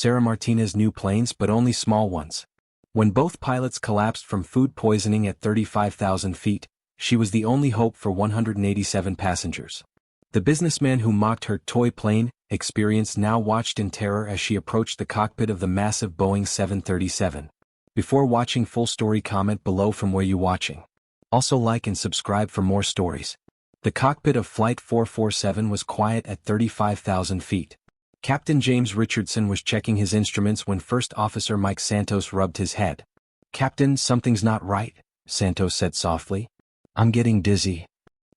Sarah Martinez knew planes but only small ones. When both pilots collapsed from food poisoning at 35,000 feet, she was the only hope for 187 passengers. The businessman who mocked her toy plane experience now watched in terror as she approached the cockpit of the massive Boeing 737. Before watching full story, comment below from where you watching. Also like and subscribe for more stories. The cockpit of Flight 447 was quiet at 35,000 feet. Captain James Richardson was checking his instruments when First Officer Mike Santos rubbed his head. "Captain, something's not right," Santos said softly. "I'm getting dizzy."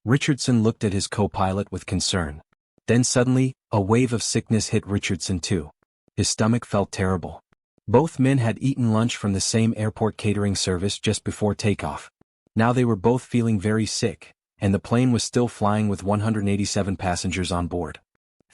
Richardson looked at his co-pilot with concern. Then suddenly, a wave of sickness hit Richardson too. His stomach felt terrible. Both men had eaten lunch from the same airport catering service just before takeoff. Now they were both feeling very sick, and the plane was still flying with 187 passengers on board.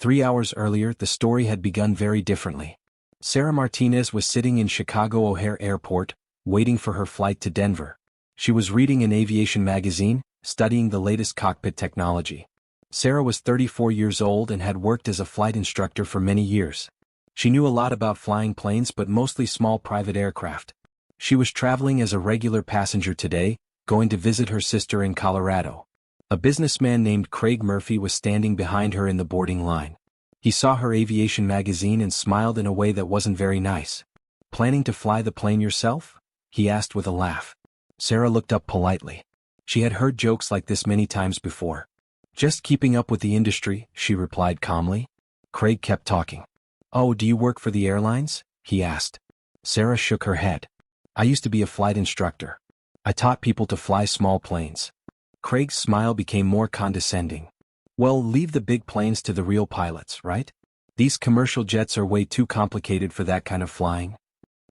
3 hours earlier, the story had begun very differently. Sarah Martinez was sitting in Chicago O'Hare Airport, waiting for her flight to Denver. She was reading an aviation magazine, studying the latest cockpit technology. Sarah was 34 years old and had worked as a flight instructor for many years. She knew a lot about flying planes but mostly small private aircraft. She was traveling as a regular passenger today, going to visit her sister in Colorado. A businessman named Craig Murphy was standing behind her in the boarding line. He saw her aviation magazine and smiled in a way that wasn't very nice. "Planning to fly the plane yourself?" he asked with a laugh. Sarah looked up politely. She had heard jokes like this many times before. "Just keeping up with the industry," she replied calmly. Craig kept talking. "Oh, do you work for the airlines?" he asked. Sarah shook her head. "I used to be a flight instructor. I taught people to fly small planes." Craig's smile became more condescending. "Well, leave the big planes to the real pilots, right? These commercial jets are way too complicated for that kind of flying."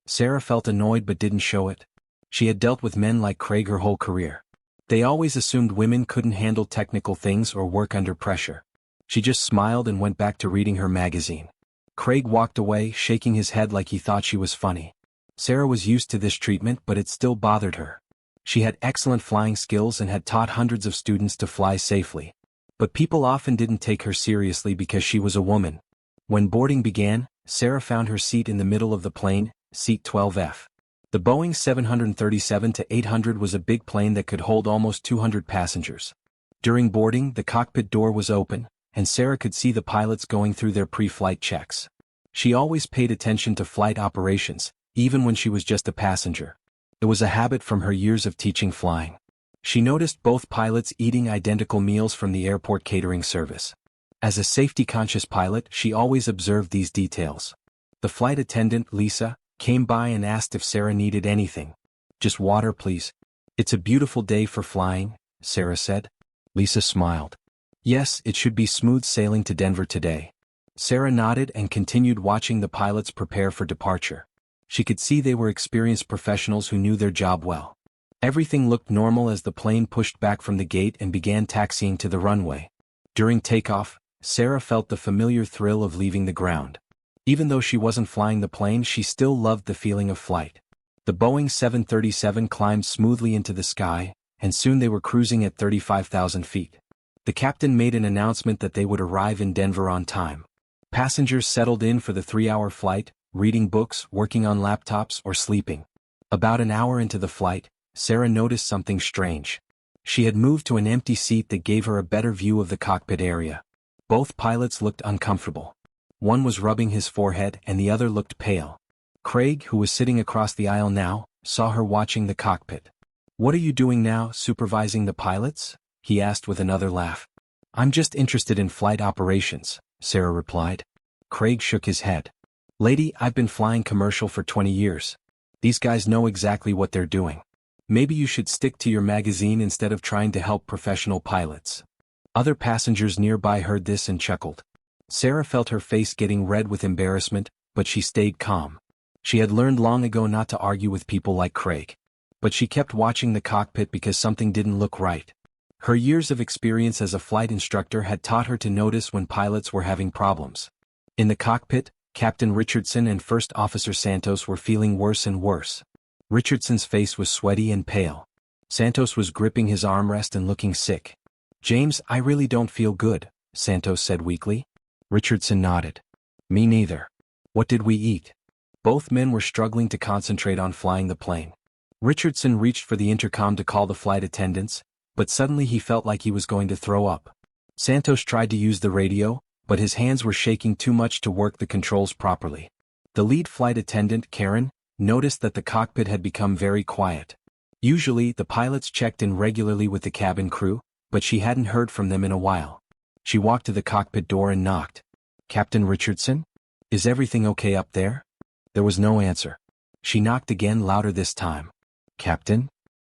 Sarah felt annoyed but didn't show it. She had dealt with men like Craig her whole career. They always assumed women couldn't handle technical things or work under pressure. She just smiled and went back to reading her magazine. Craig walked away, shaking his head like he thought she was funny. Sarah was used to this treatment, but it still bothered her. She had excellent flying skills and had taught hundreds of students to fly safely. But people often didn't take her seriously because she was a woman. When boarding began, Sarah found her seat in the middle of the plane, seat 12F. The Boeing 737-800 was a big plane that could hold almost 200 passengers. During boarding, the cockpit door was open, and Sarah could see the pilots going through their pre-flight checks. She always paid attention to flight operations, even when she was just a passenger. It was a habit from her years of teaching flying. She noticed both pilots eating identical meals from the airport catering service. As a safety-conscious pilot, she always observed these details. The flight attendant, Lisa, came by and asked if Sarah needed anything. "Just water, please." "It's a beautiful day for flying," Sarah said. Lisa smiled. "Yes, it should be smooth sailing to Denver today." Sarah nodded and continued watching the pilots prepare for departure. She could see they were experienced professionals who knew their job well. Everything looked normal as the plane pushed back from the gate and began taxiing to the runway. During takeoff, Sarah felt the familiar thrill of leaving the ground. Even though she wasn't flying the plane, she still loved the feeling of flight. The Boeing 737 climbed smoothly into the sky, and soon they were cruising at 35,000 feet. The captain made an announcement that they would arrive in Denver on time. Passengers settled in for the 3-hour flight, reading books, working on laptops, or sleeping. About an hour into the flight, Sarah noticed something strange. She had moved to an empty seat that gave her a better view of the cockpit area. Both pilots looked uncomfortable. One was rubbing his forehead and the other looked pale. Craig, who was sitting across the aisle now, saw her watching the cockpit. "What are you doing now, supervising the pilots?" he asked with another laugh. "I'm just interested in flight operations," Sarah replied. Craig shook his head. "Lady, I've been flying commercial for 20 years. These guys know exactly what they're doing. Maybe you should stick to your magazine instead of trying to help professional pilots." Other passengers nearby heard this and chuckled. Sarah felt her face getting red with embarrassment, but she stayed calm. She had learned long ago not to argue with people like Craig. But she kept watching the cockpit because something didn't look right. Her years of experience as a flight instructor had taught her to notice when pilots were having problems. In the cockpit, Captain Richardson and First Officer Santos were feeling worse and worse. Richardson's face was sweaty and pale. Santos was gripping his armrest and looking sick. "James, I really don't feel good," Santos said weakly. Richardson nodded. "Me neither." What did we eat? Both men were struggling to concentrate on flying the plane. Richardson reached for the intercom to call the flight attendants, but suddenly he felt like he was going to throw up. Santos tried to use the radio, but his hands were shaking too much to work the controls properly. The lead flight attendant, Karen, noticed that the cockpit had become very quiet. Usually, the pilots checked in regularly with the cabin crew, but she hadn't heard from them in a while. She walked to the cockpit door and knocked. "Captain Richardson? Is everything okay up there?" There was no answer. She knocked again, louder this time. "Captain?"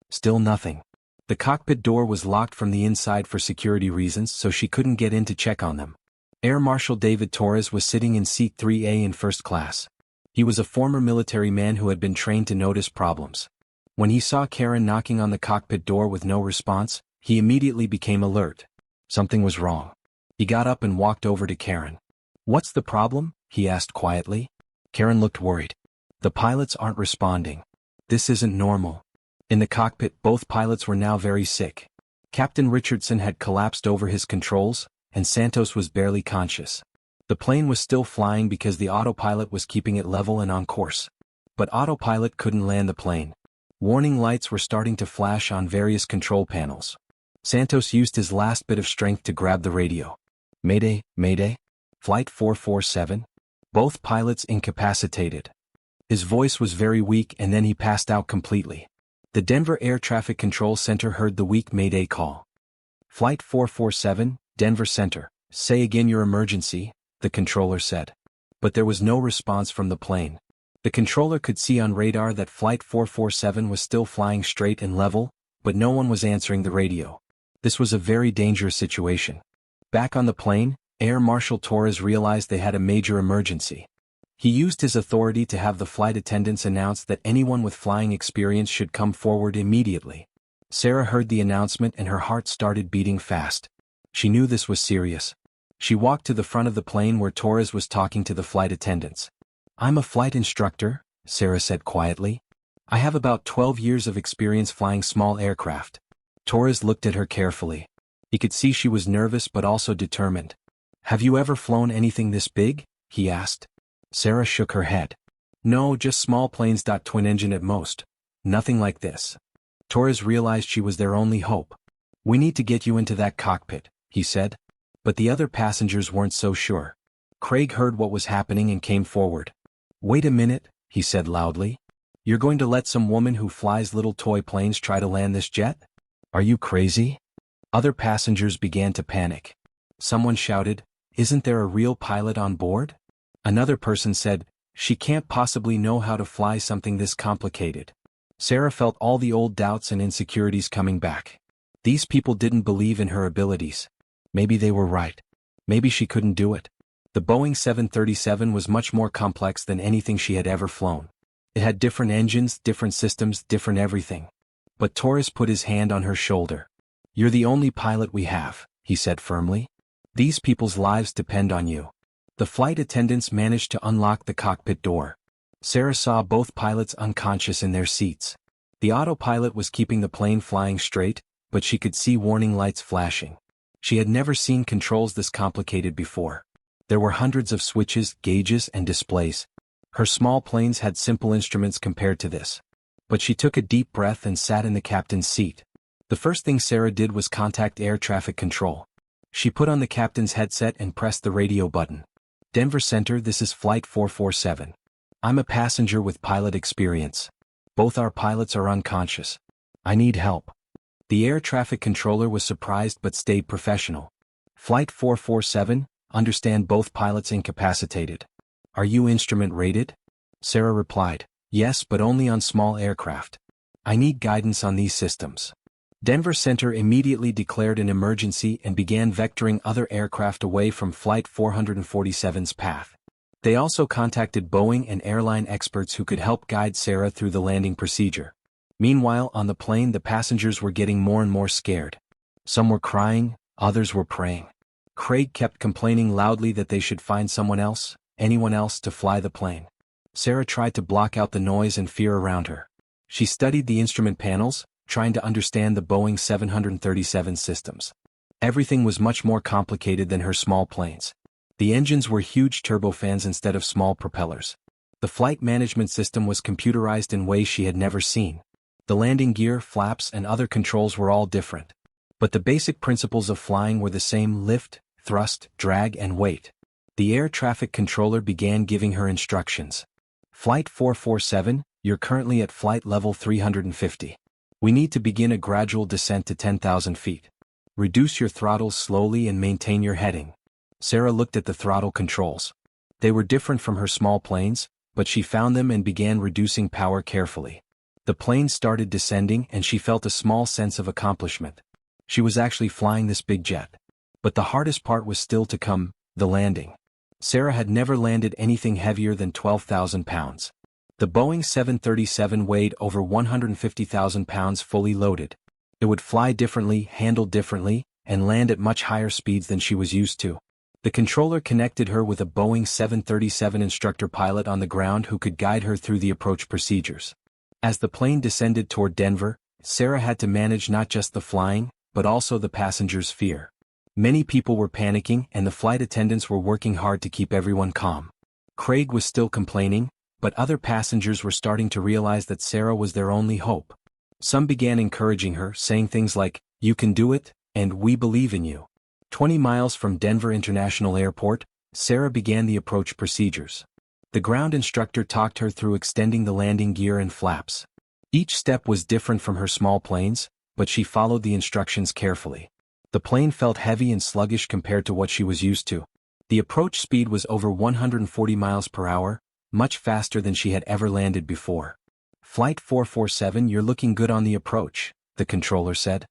Still nothing. The cockpit door was locked from the inside for security reasons, so she couldn't get in to check on them. Air Marshal David Torres was sitting in seat 3A in first class. He was a former military man who had been trained to notice problems. When he saw Karen knocking on the cockpit door with no response, he immediately became alert. Something was wrong. He got up and walked over to Karen. "What's the problem?" he asked quietly. Karen looked worried. "The pilots aren't responding. This isn't normal." In the cockpit, both pilots were now very sick. Captain Richardson had collapsed over his controls, and Santos was barely conscious. The plane was still flying because the autopilot was keeping it level and on course. But autopilot couldn't land the plane. Warning lights were starting to flash on various control panels. Santos used his last bit of strength to grab the radio. "Mayday, Mayday? Flight 447? Both pilots incapacitated." His voice was very weak and then he passed out completely. The Denver Air Traffic Control Center heard the weak Mayday call. "Flight 447, Denver Center, say again your emergency," the controller said. But there was no response from the plane. The controller could see on radar that Flight 447 was still flying straight and level, but no one was answering the radio. This was a very dangerous situation. Back on the plane, Air Marshal Torres realized they had a major emergency. He used his authority to have the flight attendants announce that anyone with flying experience should come forward immediately. Sarah heard the announcement and her heart started beating fast. She knew this was serious. She walked to the front of the plane where Torres was talking to the flight attendants. "I'm a flight instructor," Sarah said quietly. "I have about 12 years of experience flying small aircraft." Torres looked at her carefully. He could see she was nervous but also determined. "Have you ever flown anything this big?" he asked. Sarah shook her head. "No, just small planes. Twin engine at most. Nothing like this." Torres realized she was their only hope. "We need to get you into that cockpit," he said. But the other passengers weren't so sure. Craig heard what was happening and came forward. "Wait a minute," he said loudly. "You're going to let some woman who flies little toy planes try to land this jet? Are you crazy?" Other passengers began to panic. Someone shouted, "Isn't there a real pilot on board?" Another person said, "She can't possibly know how to fly something this complicated." Sarah felt all the old doubts and insecurities coming back. These people didn't believe in her abilities. Maybe they were right. Maybe she couldn't do it. The Boeing 737 was much more complex than anything she had ever flown. It had different engines, different systems, different everything. But Torres put his hand on her shoulder. "You're the only pilot we have," he said firmly. "These people's lives depend on you." The flight attendants managed to unlock the cockpit door. Sarah saw both pilots unconscious in their seats. The autopilot was keeping the plane flying straight, but she could see warning lights flashing. She had never seen controls this complicated before. There were hundreds of switches, gauges, and displays. Her small planes had simple instruments compared to this. But she took a deep breath and sat in the captain's seat. The first thing Sarah did was contact air traffic control. She put on the captain's headset and pressed the radio button. "Denver Center, this is Flight 447. I'm a passenger with pilot experience. Both our pilots are unconscious. I need help." The air traffic controller was surprised but stayed professional. "Flight 447, understand both pilots incapacitated. Are you instrument rated?" Sarah replied, "Yes, but only on small aircraft. I need guidance on these systems." Denver Center immediately declared an emergency and began vectoring other aircraft away from Flight 447's path. They also contacted Boeing and airline experts who could help guide Sarah through the landing procedure. Meanwhile, on the plane, the passengers were getting more and more scared. Some were crying, others were praying. Craig kept complaining loudly that they should find someone else, anyone else, to fly the plane. Sarah tried to block out the noise and fear around her. She studied the instrument panels, trying to understand the Boeing 737 systems. Everything was much more complicated than her small planes. The engines were huge turbofans instead of small propellers. The flight management system was computerized in ways she had never seen. The landing gear, flaps, and other controls were all different. But the basic principles of flying were the same: lift, thrust, drag, and weight. The air traffic controller began giving her instructions. Flight 447, you're currently at flight level 350. We need to begin a gradual descent to 10,000 feet. Reduce your throttles slowly and maintain your heading. Sarah looked at the throttle controls. They were different from her small planes, but she found them and began reducing power carefully. The plane started descending and she felt a small sense of accomplishment. She was actually flying this big jet. But the hardest part was still to come: the landing. Sarah had never landed anything heavier than 12,000 pounds. The Boeing 737 weighed over 150,000 pounds fully loaded. It would fly differently, handle differently, and land at much higher speeds than she was used to. The controller connected her with a Boeing 737 instructor pilot on the ground who could guide her through the approach procedures. As the plane descended toward Denver, Sarah had to manage not just the flying, but also the passengers' fear. Many people were panicking and the flight attendants were working hard to keep everyone calm. Craig was still complaining, but other passengers were starting to realize that Sarah was their only hope. Some began encouraging her, saying things like, "You can do it, and we believe in you." 20 miles from Denver International Airport, Sarah began the approach procedures. The ground instructor talked her through extending the landing gear and flaps. Each step was different from her small planes, but she followed the instructions carefully. The plane felt heavy and sluggish compared to what she was used to. The approach speed was over 140 miles per hour, much faster than she had ever landed before. Flight 447, you're looking good on the approach, the controller said.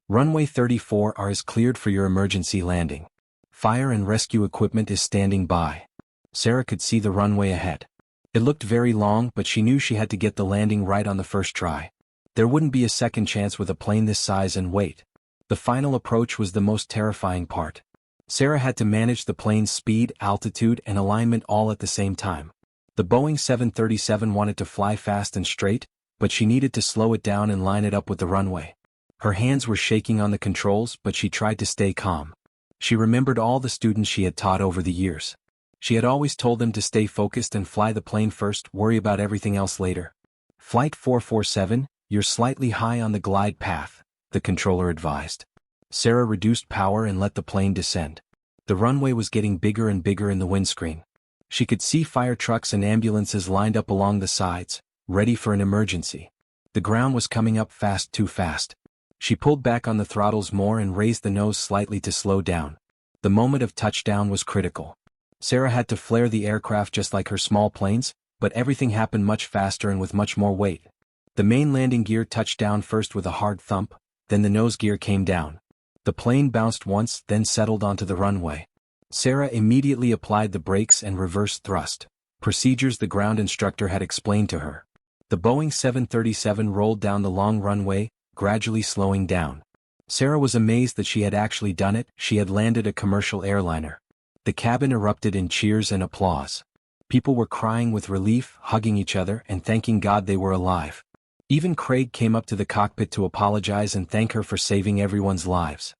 Runway 34R is cleared for your emergency landing. Fire and rescue equipment is standing by. Sarah could see the runway ahead. It looked very long, but she knew she had to get the landing right on the first try. There wouldn't be a second chance with a plane this size and weight. The final approach was the most terrifying part. Sarah had to manage the plane's speed, altitude, and alignment all at the same time. The Boeing 737 wanted to fly fast and straight, but she needed to slow it down and line it up with the runway. Her hands were shaking on the controls, but she tried to stay calm. She remembered all the students she had taught over the years. She had always told them to stay focused and fly the plane first, worry about everything else later. Flight 447, you're slightly high on the glide path, the controller advised. Sarah reduced power and let the plane descend. The runway was getting bigger and bigger in the windscreen. She could see fire trucks and ambulances lined up along the sides, ready for an emergency. The ground was coming up fast, too fast. She pulled back on the throttles more and raised the nose slightly to slow down. The moment of touchdown was critical. Sarah had to flare the aircraft just like her small planes, but everything happened much faster and with much more weight. The main landing gear touched down first with a hard thump, then the nose gear came down. The plane bounced once, then settled onto the runway. Sarah immediately applied the brakes and reverse thrust, procedures the ground instructor had explained to her. The Boeing 737 rolled down the long runway, gradually slowing down. Sarah was amazed that she had actually done it. She had landed a commercial airliner. The cabin erupted in cheers and applause. People were crying with relief, hugging each other, and thanking God they were alive. Even Craig came up to the cockpit to apologize and thank her for saving everyone's lives.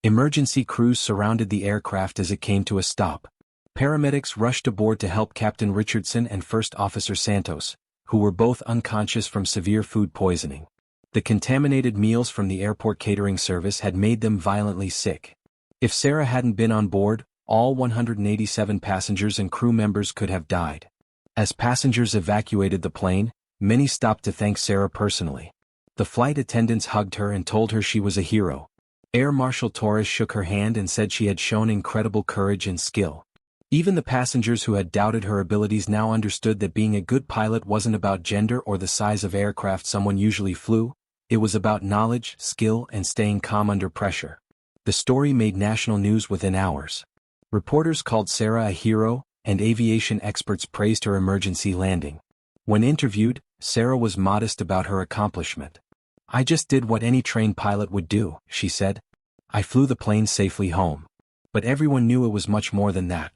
Emergency crews surrounded the aircraft as it came to a stop. Paramedics rushed aboard to help Captain Richardson and First Officer Santos, who were both unconscious from severe food poisoning. The contaminated meals from the airport catering service had made them violently sick. If Sarah hadn't been on board, all 187 passengers and crew members could have died. As passengers evacuated the plane, many stopped to thank Sarah personally. The flight attendants hugged her and told her she was a hero. Air Marshal Torres shook her hand and said she had shown incredible courage and skill. Even the passengers who had doubted her abilities now understood that being a good pilot wasn't about gender or the size of aircraft someone usually flew. It was about knowledge, skill, and staying calm under pressure. The story made national news within hours. Reporters called Sarah a hero, and aviation experts praised her emergency landing. When interviewed, Sarah was modest about her accomplishment. "I just did what any trained pilot would do," she said. "I flew the plane safely home." But everyone knew it was much more than that.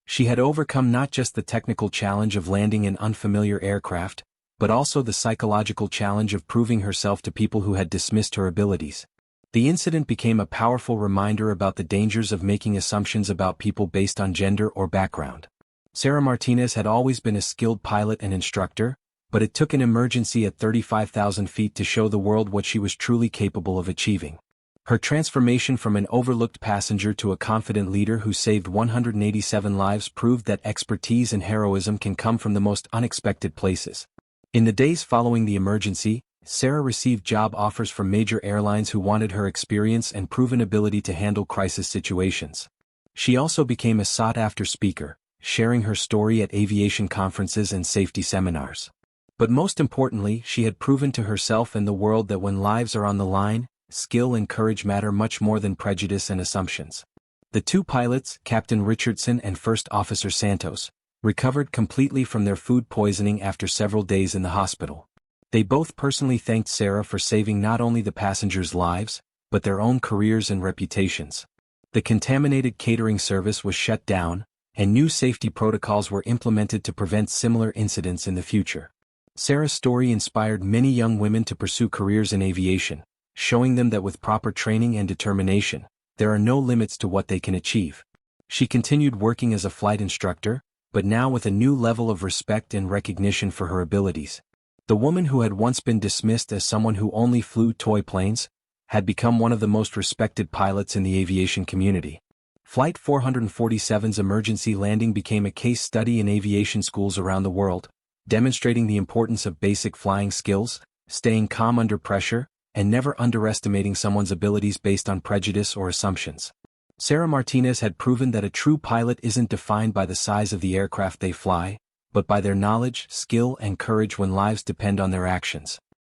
She had overcome not just the technical challenge of landing an unfamiliar aircraft, but also the psychological challenge of proving herself to people who had dismissed her abilities. The incident became a powerful reminder about the dangers of making assumptions about people based on gender or background. Sarah Martinez had always been a skilled pilot and instructor, but it took an emergency at 35,000 feet to show the world what she was truly capable of achieving. Her transformation from an overlooked passenger to a confident leader who saved 187 lives proved that expertise and heroism can come from the most unexpected places. In the days following the emergency, Sarah received job offers from major airlines who wanted her experience and proven ability to handle crisis situations. She also became a sought-after speaker, sharing her story at aviation conferences and safety seminars. But most importantly, she had proven to herself and the world that when lives are on the line, skill and courage matter much more than prejudice and assumptions. The two pilots, Captain Richardson and First Officer Santos, recovered completely from their food poisoning after several days in the hospital. They both personally thanked Sarah for saving not only the passengers' lives, but their own careers and reputations. The contaminated catering service was shut down, and new safety protocols were implemented to prevent similar incidents in the future. Sarah's story inspired many young women to pursue careers in aviation, showing them that with proper training and determination, there are no limits to what they can achieve. She continued working as a flight instructor, but now with a new level of respect and recognition for her abilities. The woman who had once been dismissed as someone who only flew toy planes, had become one of the most respected pilots in the aviation community. Flight 447's emergency landing became a case study in aviation schools around the world, demonstrating the importance of basic flying skills, staying calm under pressure, and never underestimating someone's abilities based on prejudice or assumptions. Sarah Martinez had proven that a true pilot isn't defined by the size of the aircraft they fly, but by their knowledge, skill, and courage when lives depend on their actions.